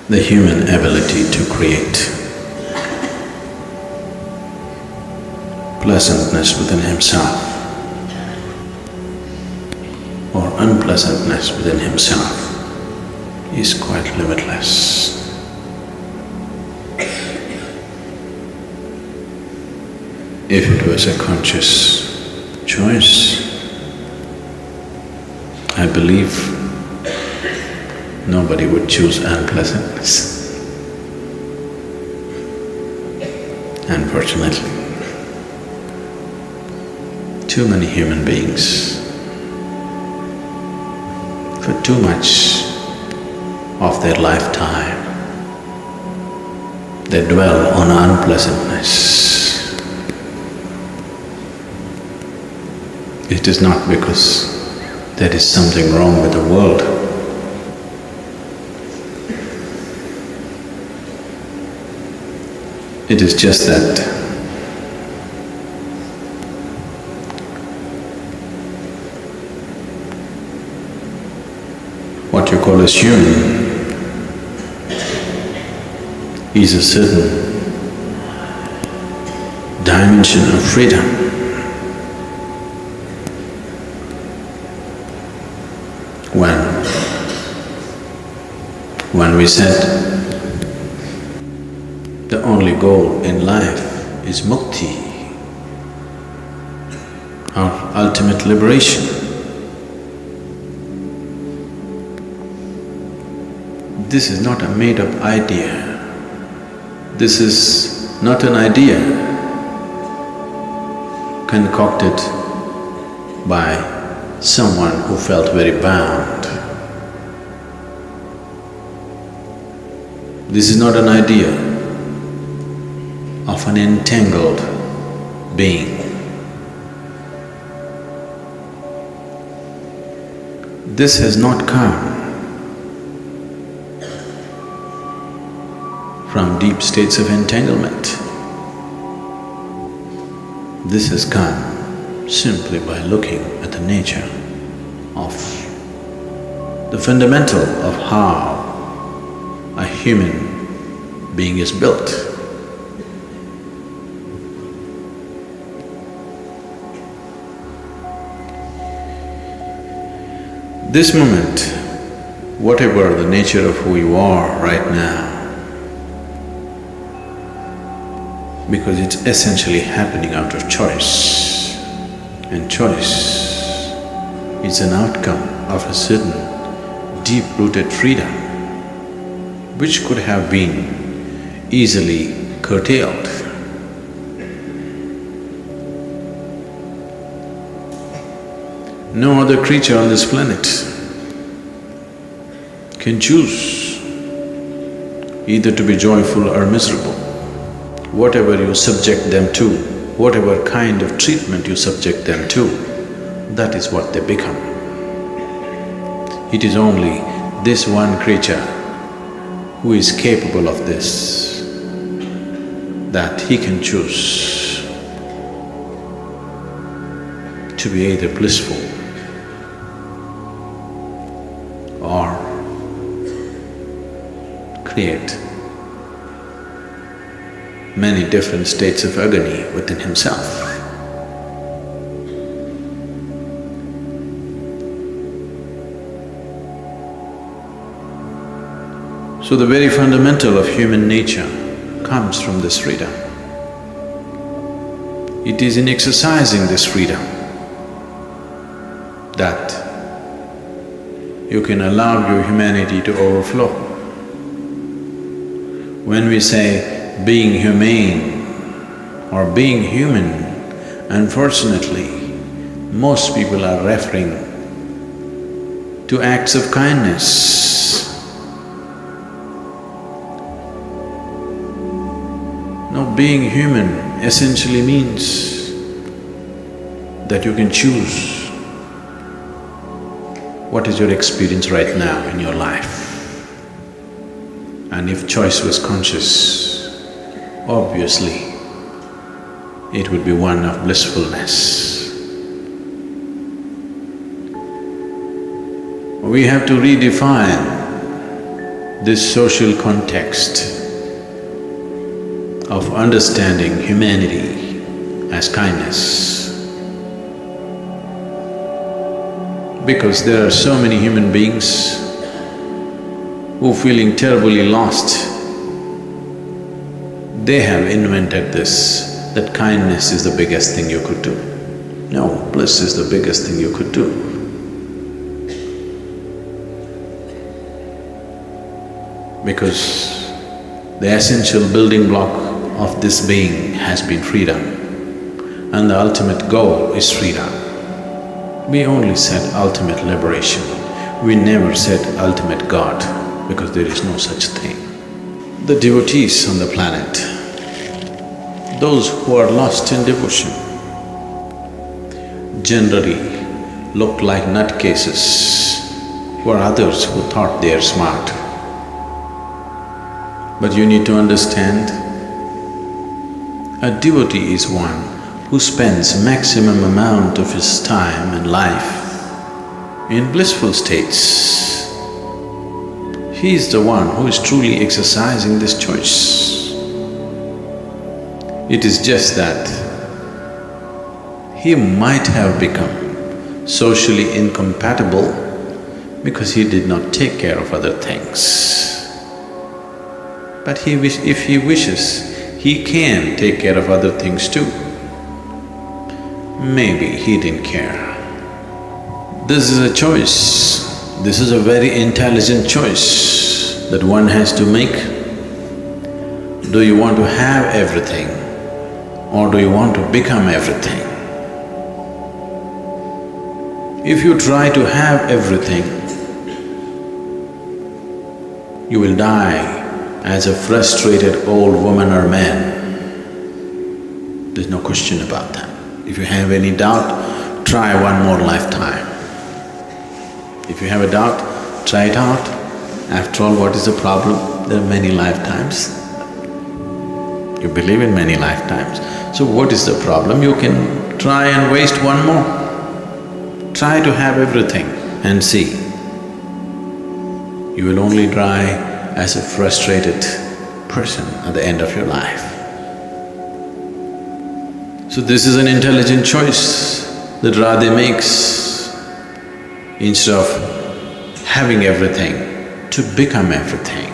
the human ability to create pleasantness within himself or unpleasantness within himself is quite limitless. If it was a conscious choice, I believe nobody would choose unpleasantness. Unfortunately, too many human beings, for too much of their lifetime, they dwell on unpleasantness. It is not because there is something wrong with the world. It is just that what you call as human is a certain dimension of freedom. When we said the only goal in life is mukti, our ultimate liberation, this is not a made-up idea. This is not an idea concocted by someone who felt very bound. This is not an idea of an entangled being. This has not come from deep states of entanglement. This has come simply by looking at the nature of the fundamental of how a human being is built. This moment, whatever the nature of who you are right now, because it's essentially happening out of choice, and choice is an outcome of a certain deep-rooted freedom which could have been easily curtailed. No other creature on this planet can choose either to be joyful or miserable. Whatever you subject them to, whatever kind of treatment you subject them to, that is what they become. It is only this one creature who is capable of this, that he can choose to be either blissful or create many different states of agony within himself. So the very fundamental of human nature comes from this freedom. It is in exercising this freedom that you can allow your humanity to overflow. When we say being humane or being human, unfortunately, most people are referring to acts of kindness. No, being human essentially means that you can choose what is your experience right now in your life. And if choice was conscious, obviously it would be one of blissfulness. We have to redefine this social context of understanding humanity as kindness. Because there are so many human beings who are feeling terribly lost. They have invented this, that kindness is the biggest thing you could do. No, bliss is the biggest thing you could do. Because the essential building block of this being has been freedom, and the ultimate goal is freedom. We only said ultimate liberation. We never said ultimate God, because there is no such thing. The devotees on the planet, those who are lost in devotion, generally look like nutcases for others who thought they are smart. But you need to understand, a devotee is one who spends maximum amount of his time and life in blissful states. He is the one who is truly exercising this choice. It is just that he might have become socially incompatible because he did not take care of other things. But if he wishes, he can take care of other things too. Maybe he didn't care. This is a choice. This is a very intelligent choice that one has to make. Do you want to have everything, or do you want to become everything? If you try to have everything, you will die as a frustrated old woman or man. There's no question about that. If you have any doubt, try one more lifetime. If you have a doubt, try it out. After all, what is the problem? There are many lifetimes. You believe in many lifetimes. So what is the problem? You can try and waste one more. Try to have everything and see. You will only die as a frustrated person at the end of your life. So this is an intelligent choice that Radhe makes. Instead of having everything, to become everything.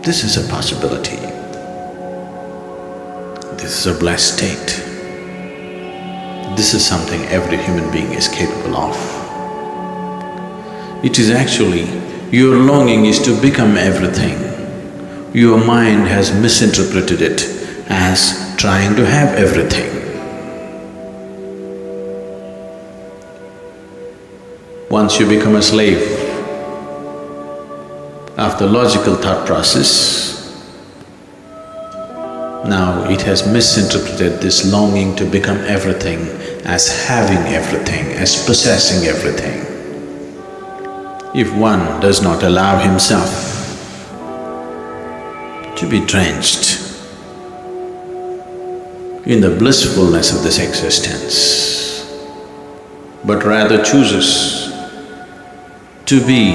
This is a possibility. This is a blessed state. This is something every human being is capable of. It is actually, your longing is to become everything. Your mind has misinterpreted it as trying to have everything. Once you become a slave of the logical thought process, now it has misinterpreted this longing to become everything as having everything, as possessing everything. If one does not allow himself to be drenched in the blissfulness of this existence, but rather chooses to be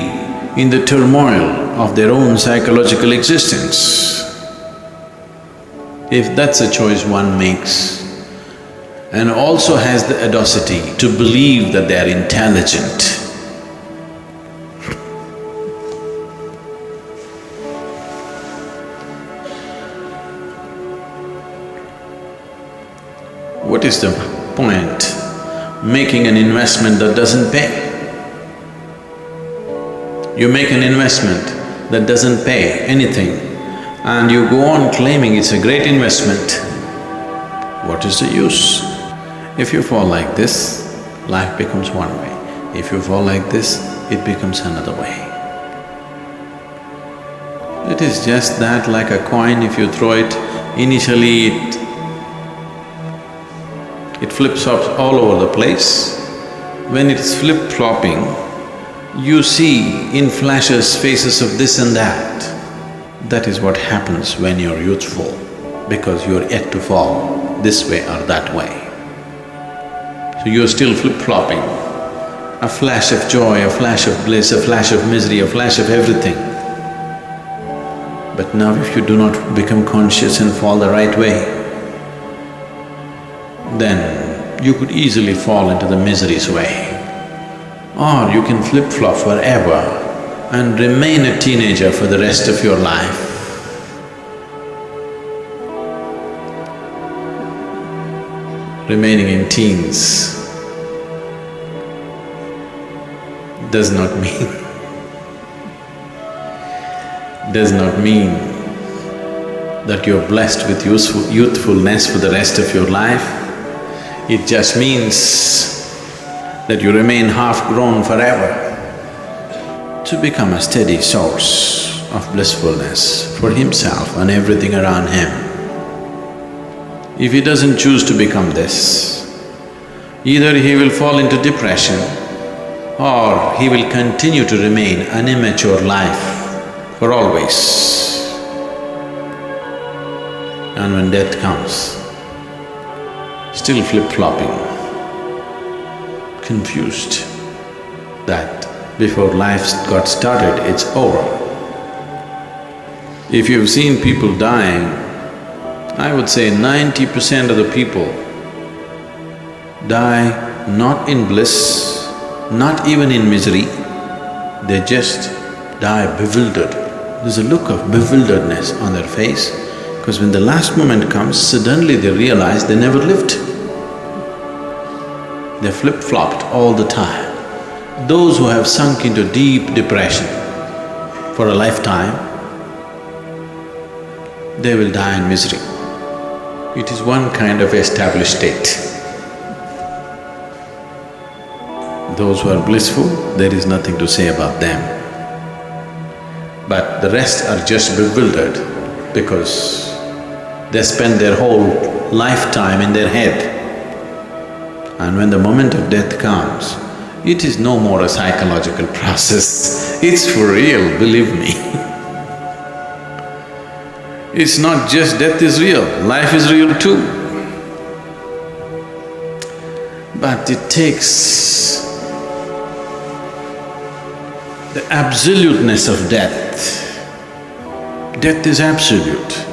in the turmoil of their own psychological existence, if that's a choice one makes, and also has the audacity to believe that they are intelligent, what is the point making an investment that doesn't pay? You make an investment that doesn't pay anything and you go on claiming it's a great investment. What is the use? If you fall like this, life becomes one way. If you fall like this, it becomes another way. It is just that like a coin, if you throw it, initially it flips up all over the place. When it's flip-flopping, you see in flashes faces of this and that. That is what happens when you're youthful, because you're yet to fall this way or that way. So you're still flip-flopping. A flash of joy, a flash of bliss, a flash of misery, a flash of everything. But now if you do not become conscious and fall the right way, then you could easily fall into the misery's way. Or you can flip-flop forever and remain a teenager for the rest of your life. Remaining in teens does not mean that you're blessed with youthfulness for the rest of your life. It just means that you remain half-grown forever to become a steady source of blissfulness for himself and everything around him. If he doesn't choose to become this, either he will fall into depression or he will continue to remain an immature life for always. And when death comes, still flip-flopping, confused that before life got started, it's over. If you've seen people dying, I would say 90% of the people die not in bliss, not even in misery, they just die bewildered. There's a look of bewilderedness on their face, because when the last moment comes, suddenly they realize they never lived. They flip-flopped all the time. Those who have sunk into deep depression for a lifetime, they will die in misery. It is one kind of established state. Those who are blissful, there is nothing to say about them. But the rest are just bewildered because they spend their whole lifetime in their head. And when the moment of death comes, it is no more a psychological process, it's for real, believe me. It's not just death is real, life is real too. But it takes the absoluteness of death. Death is absolute.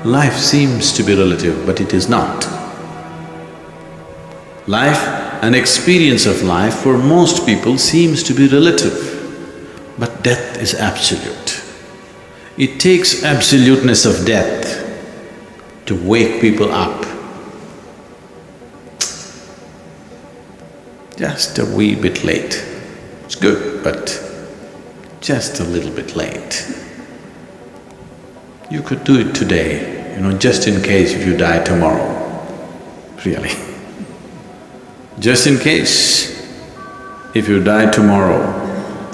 Life seems to be relative, but it is not. Life, an experience of life for most people seems to be relative, but death is absolute. It takes absoluteness of death to wake people up. Just a wee bit late. It's good, but just a little bit late. You could do it today, just in case if you die tomorrow, really. Just in case, if you die tomorrow,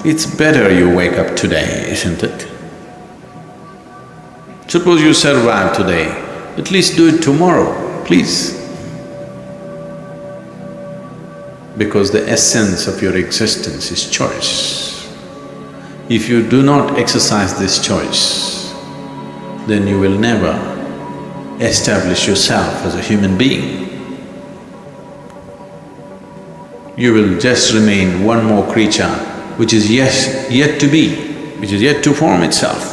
it's better you wake up today, isn't it? Suppose you survive today, at least do it tomorrow, please. Because the essence of your existence is choice. If you do not exercise this choice, then you will never establish yourself as a human being. You will just remain one more creature which is yet to be, which is yet to form itself.